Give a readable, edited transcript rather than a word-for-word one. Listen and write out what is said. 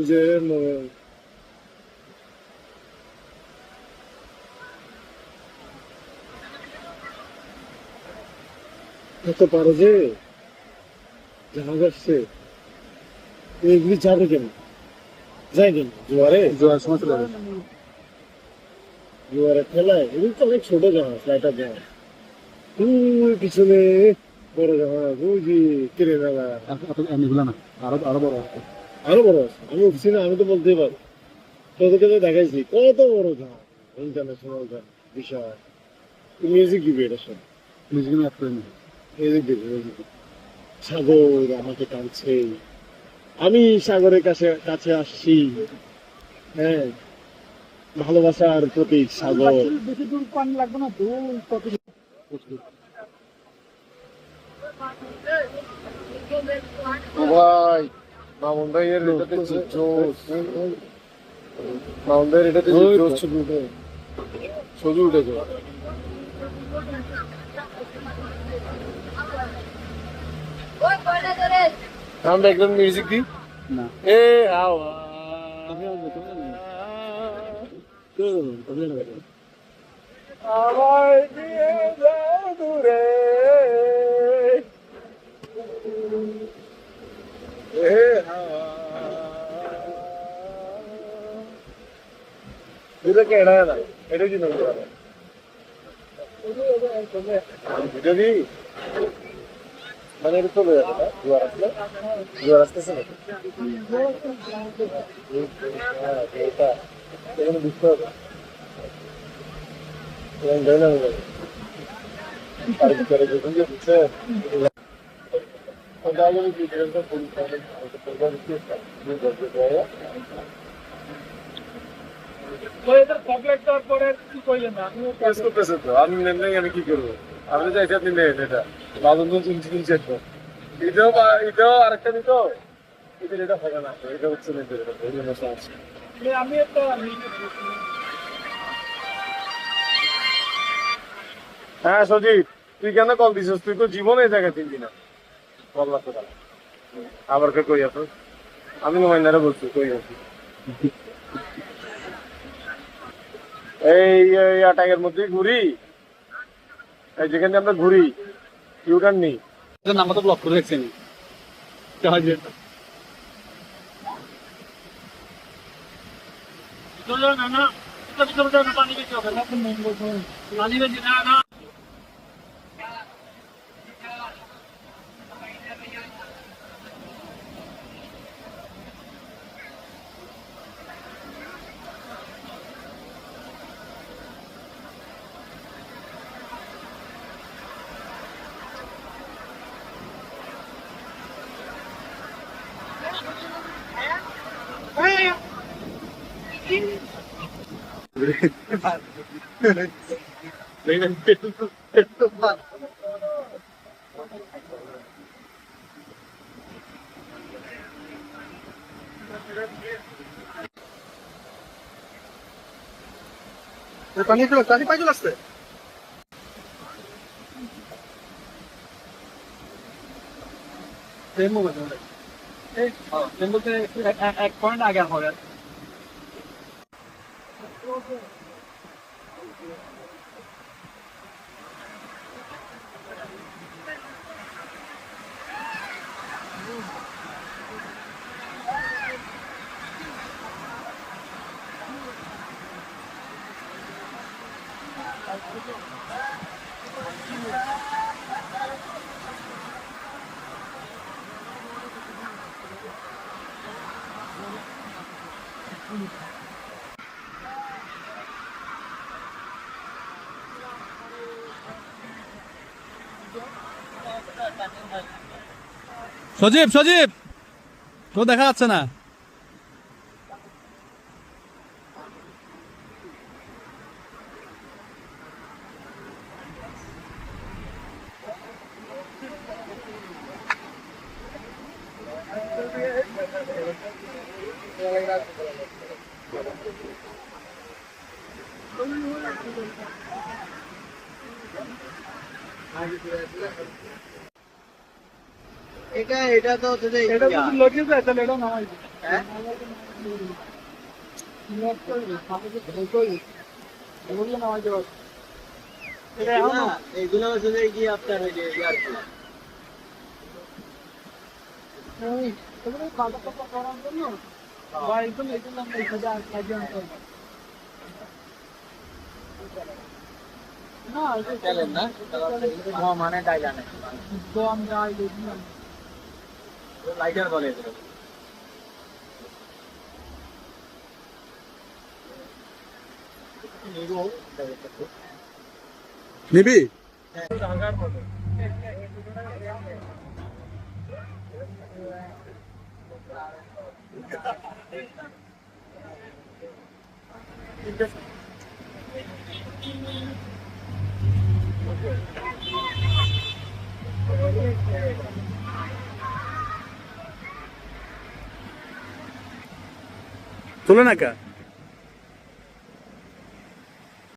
যে এত পারো যে জাহাজ আসছে, এগুলি যাবে কেন? যায় কেন জোয়ারে? জোয়ার সময় চলে যাবে। জোয়ারে ফেলায় এগুলি তো অনেক ছোট জাহাজ, লাইটার জাহাজ। ওই পিছনে বড় জাহাজ, ওই যে কেড়ে মেলা এগুলো না, আরো আরো বড় আছে। আরো বড় আছে। আমি উঠছি না, আমি তো বলতেই পারবো। তোদেরকে তো দেখাইছি কত বড় জাহাজ, ইন্টারন্যাশনাল জাহাজ, বিশাল। মিউজিক দিবে এটা সব, মিউজিক আমি অ্যাড করিনি। মিউজিক দিবে, মিউজিক দিবে। সাগর আমাকে টানছে, আমি সাগরের কাছে কাছে আসছি। হ্যাঁ, ভালোবাসার প্রতীক সাগর। বেশি দূর পানি লাগবে না তো, কত ও ভাই, মামুন ভাইয়ের এটাতে জোশ, মামুন ভাইয়ের এটাতে জোশ ছবি উঠে, ছবি উঠেছে। আমরা একদম মিউজিক দিই না। এ হাওয়া আমায় দিয়ে যাও দূরে, এ হাওয়া এটা কেডা না, এটা কি নাম? এটা দি মানে এটা চলে যাবে না, জোয়ার আসলে, জোয়ার আসতেছে না এটা এখানে বুঝতে হবে। আর কি করে বুঝছে আমি নেই, আমি কি করবো? আমি তো চাইছি আপনি নেন এটা বাদন চিনছি একদম। এটাও আরেকটা নিত, এটা হবে না, এটা হচ্ছে আমি একটা। হ্যাঁ সজিব, তুই কেন কল দিছিস? তুই তো জীবনে এই জায়গায় চিনবি না। কল লাগতো তাহলে আবার কে কই আছো? আমি নোমাইন্দারে বলছি কই আছি। এই আটাকের মধ্যে ঘুরি, এই যেখানে আমরা ঘুরি ইউটার্ন নেই। নাম্বার তো ব্লক করে রাখছি আমি। পানি বেশি না না। পানি চলে আসছে। এক পয়েন্ট আগে হবে। সজীব সজীব তো দেখা যাচ্ছে না। এটা তো এটা যদি লগে যায় তাহলে এটা নামাই দিই। এগুলো নামাই দেবো। এটা এখন না। এগুলো হচ্ছে কি আপনার ওই যে ইয়ার এগুলো খাতা টাতা করার জন্য বা একদম এগুলো আমরা এখানে কাজে আনতে হবে। না, এটা চলেন না মানে তাই জানে তো আমরা দেখলাম লাইটার বলে এগুলো নিবি রাগার মতো। তোলে না কা